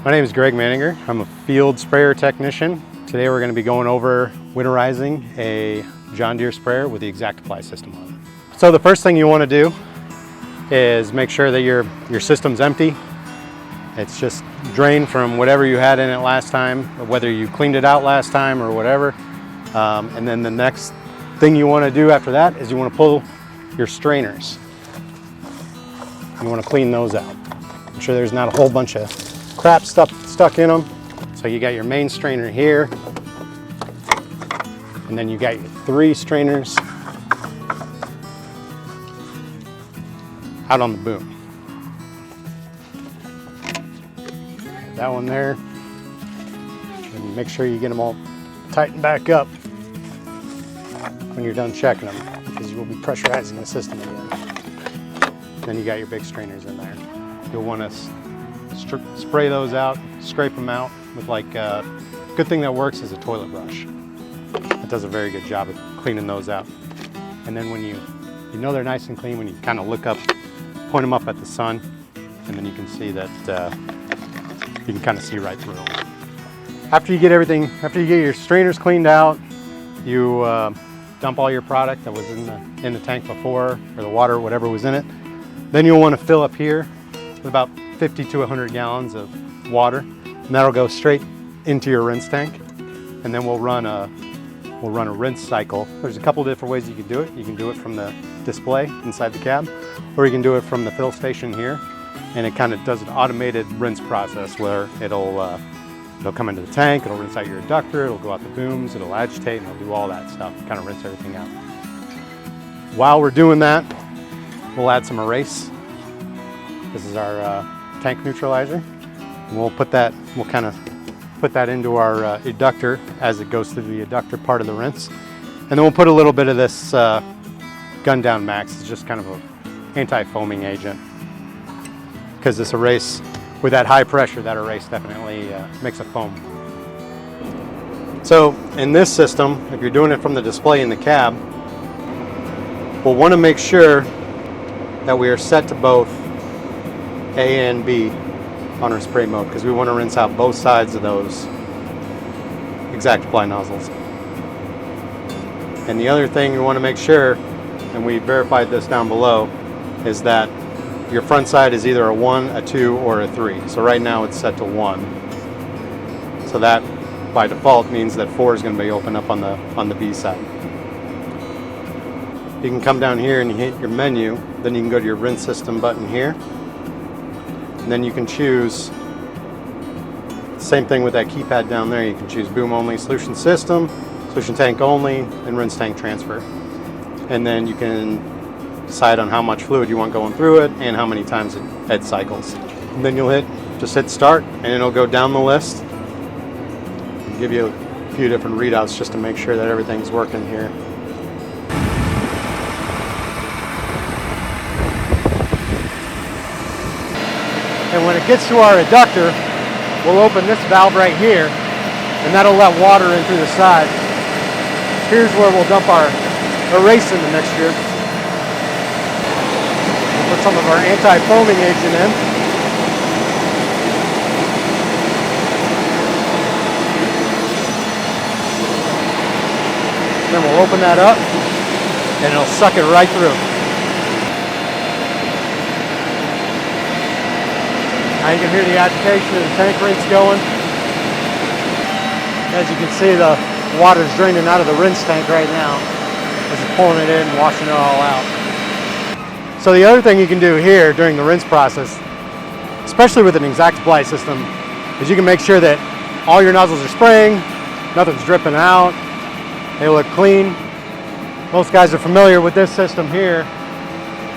My name is Greg Manninger. I'm a field sprayer technician. Today we're going to be going over winterizing a John Deere sprayer with the ExactApply system on it. So the first thing you want to do is make sure that your system's empty. It's just drained from whatever you had in it last time, whether you cleaned it out last time or whatever. And then the next thing you want to do after that is you want to pull your strainers. You want to clean those out. Make sure there's not a whole bunch of crap stuck in them. So you got your main strainer here, and then you got your 3 strainers out on the boom. That one there, and make sure you get them all tightened back up when you're done checking them, because you will be pressurizing the system again. Then you got your big strainers in there. You'll want to spray those out, scrape them out with good thing that works is a toilet brush. It does a very good job of cleaning those out. And then when you know they're nice and clean, when you kind of look up, point them up at the sun, and then you can see that you can kind of see right through them. After you get your strainers cleaned out, you dump all your product that was in the tank before, or the water, whatever was in it. Then you'll want to fill up here with about 50 to 100 gallons of water, and that'll go straight into your rinse tank. And then we'll run a rinse cycle. There's a couple different ways you can do it. You can do it from the display inside the cab, or you can do it from the fill station here, and it kind of does an automated rinse process where it'll come into the tank, it'll rinse out your inductor, it'll go out the booms, it'll agitate, and it'll do all that stuff, kind of rinse everything out. While we're doing that, we'll add some erase. This is our tank neutralizer. And we'll kind of put that into our eductor as it goes through the eductor part of the rinse. And then we'll put a little bit of this Gundown Max. It's just kind of an anti-foaming agent. Because this erase, with that high pressure, that erase definitely makes a foam. So in this system, if you're doing it from the display in the cab, we'll want to make sure that we are set to both A and B on our spray mode, because we want to rinse out both sides of those ExactApply nozzles. And the other thing you want to make sure, and we verified this down below, is that your front side is either a 1, a 2, or a 3. So right now it's set to 1. So that by default means that 4 is going to be open up on the B side. You can come down here and you hit your menu, then you can go to your rinse system button here. And then you can choose, same thing with that keypad down there, you can choose boom only, solution system, solution tank only, and rinse tank transfer. And then you can decide on how much fluid you want going through it and how many times it cycles. And then you'll just hit start, and it'll go down the list and give you a few different readouts just to make sure that everything's working here. And when it gets to our eductor, we'll open this valve right here, and that'll let water in through the side. Here's where we'll dump our erase in the mixture. We'll put some of our anti-foaming agent in. Then we'll open that up, and it'll suck it right through. Now you can hear the agitation of the tank rinse going. As you can see, the water's draining out of the rinse tank right now as it's pulling it in and washing it all out. So the other thing you can do here during the rinse process, especially with an ExactApply system, is you can make sure that all your nozzles are spraying, nothing's dripping out, they look clean. Most guys are familiar with this system here,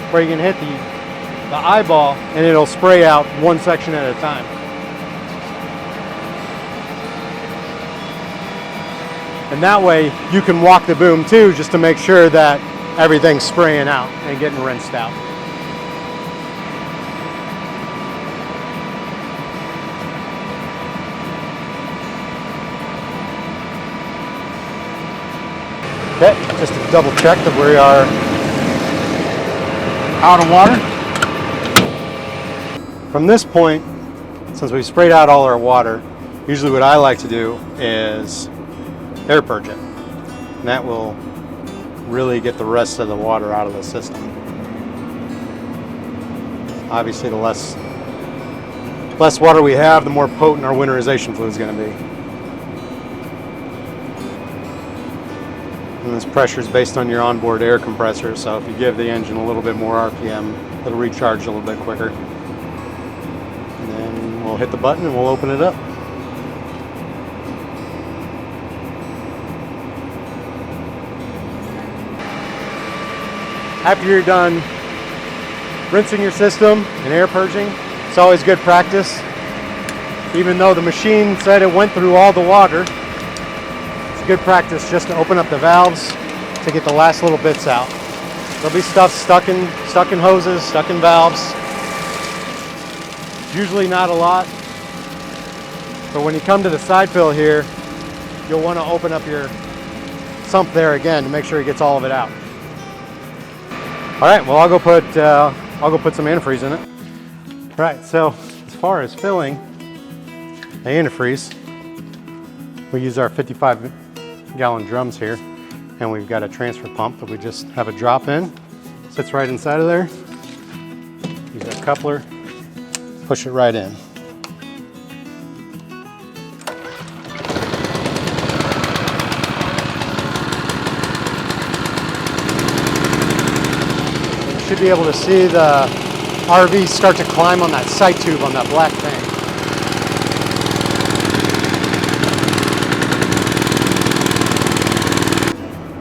where you can hit the eyeball and it'll spray out one section at a time. And that way you can walk the boom too, just to make sure that everything's spraying out and getting rinsed out. Okay, just to double check that we are out of water. From this point, since we've sprayed out all our water, usually what I like to do is air purge it. And that will really get the rest of the water out of the system. Obviously, the less water we have, the more potent our winterization fluid is going to be. And this pressure is based on your onboard air compressor, so if you give the engine a little bit more RPM, it'll recharge a little bit quicker. And then we'll hit the button and we'll open it up. After you're done rinsing your system and air purging, it's always good practice. Even though the machine said it went through all the water, it's good practice just to open up the valves to get the last little bits out. There'll be stuff stuck in hoses, stuck in valves. Usually not a lot. But when you come to the side fill here, you'll want to open up your sump there again to make sure it gets all of it out. All right, well, I'll go put some antifreeze in it. All right, so as far as filling the antifreeze, we use our 55-gallon drums here, and we've got a transfer pump that we just have a drop in. Sits right inside of there. Use our coupler, push it right in. Should be able to see the RV start to climb on that sight tube on that black thing.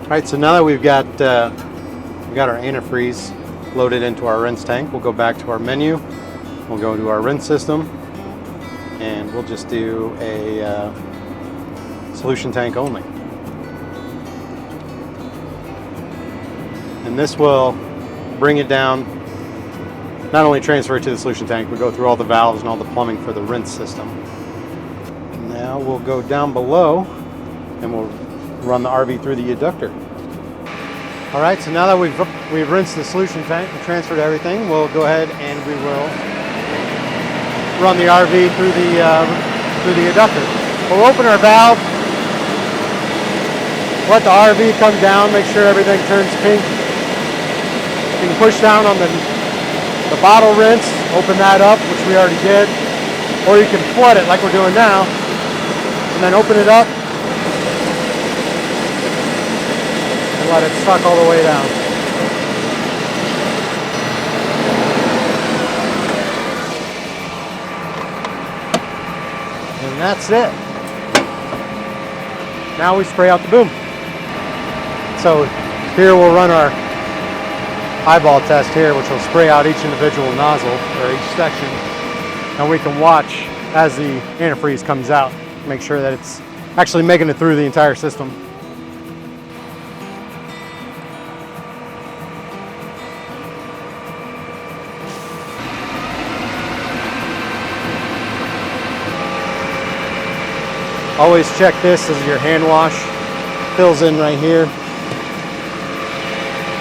All right, so now that we've got our antifreeze loaded into our rinse tank, we'll go back to our menu. We'll go to our rinse system, and we'll just do a solution tank only. And this will bring it down, not only transfer it to the solution tank, but go through all the valves and all the plumbing for the rinse system. Now we'll go down below and we'll run the RV through the adductor. All right, so now that we've rinsed the solution tank and transferred everything, we'll go ahead and we will run the RV through the adductor. We'll open our valve, let the RV come down, make sure everything turns pink. You can push down on the bottle rinse, open that up, which we already did, or you can flood it like we're doing now, and then open it up and let it suck all the way down. And that's it. Now we spray out the boom. So here we'll run our eyeball test here, which will spray out each individual nozzle or each section, and we can watch as the antifreeze comes out, make sure that it's actually making it through the entire system. Always check this as your hand wash fills in right here.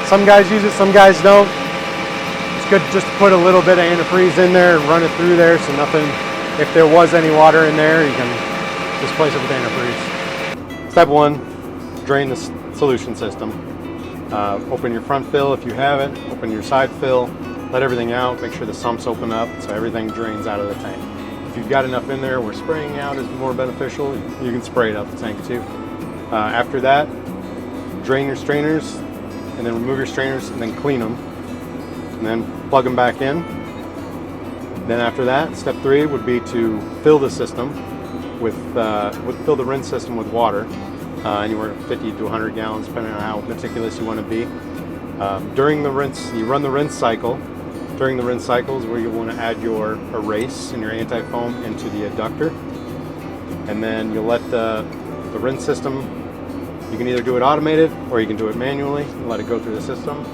Some guys use it, some guys don't. It's good just to put a little bit of antifreeze in there and run it through there so nothing, if there was any water in there, you can displace it with antifreeze. Step 1, drain the solution system. Open your front fill if you have it, open your side fill, let everything out, make sure the sumps open up so everything drains out of the tank. If you've got enough in there where spraying out is more beneficial, you can spray it out the tank too. After that, drain your strainers, and then remove your strainers and then clean them, and then plug them back in. Then after that, step 3 would be to fill the system fill the rinse system with water, anywhere 50 to 100 gallons, depending on how meticulous you want to be. During the rinse, you run the rinse cycle. During the rinse cycle is where you want to add your erase and your anti-foam into the adductor, and then you'll let the rinse system. You can either do it automated or you can do it manually and let it go through the system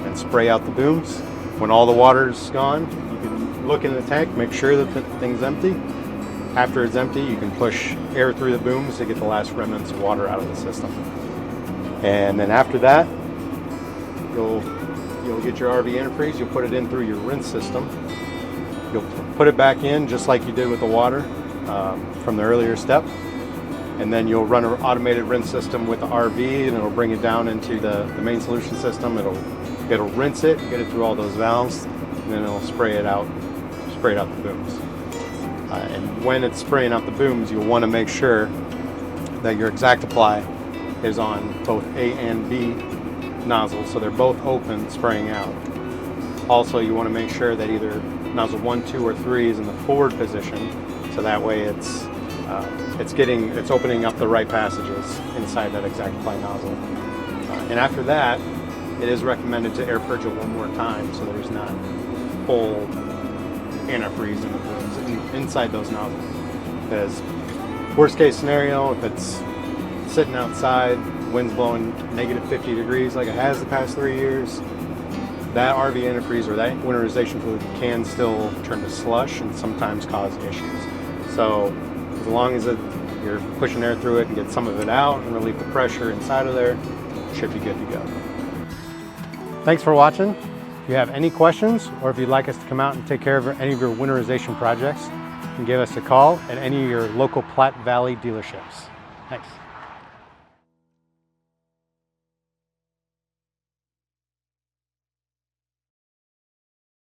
and spray out the booms. When all the water's gone, you can look in the tank, make sure that the thing's empty. After it's empty, you can push air through the booms to get the last remnants of water out of the system. And then after that, you'll get your RV antifreeze, you'll put it in through your rinse system, You'll put it back in just like you did with the water from the earlier step. And then you'll run an automated rinse system with the RV, and it'll bring it down into the main solution system. It'll rinse it, get it through all those valves, and then it'll spray it out the booms. And when it's spraying out the booms, you'll want to make sure that your ExactApply is on both A and B nozzles, so they're both open, spraying out. Also, you want to make sure that either nozzle 1, 2, or 3 is in the forward position, so that way it's opening up the right passages inside that ExactApply nozzle. And after that, it is recommended to air purge it one more time so there's not full antifreeze in the booms inside those nozzles. Because worst case scenario, if it's sitting outside, wind's blowing negative 50 degrees like it has the past 3 years, that RV antifreeze or that winterization fluid can still turn to slush and sometimes cause issues. So as long as you're pushing air through it and get some of it out and relieve the pressure inside of there, it should be good to go. Thanks for watching. If you have any questions or if you'd like us to come out and take care of any of your winterization projects, you can give us a call at any of your local Platte Valley dealerships. Thanks.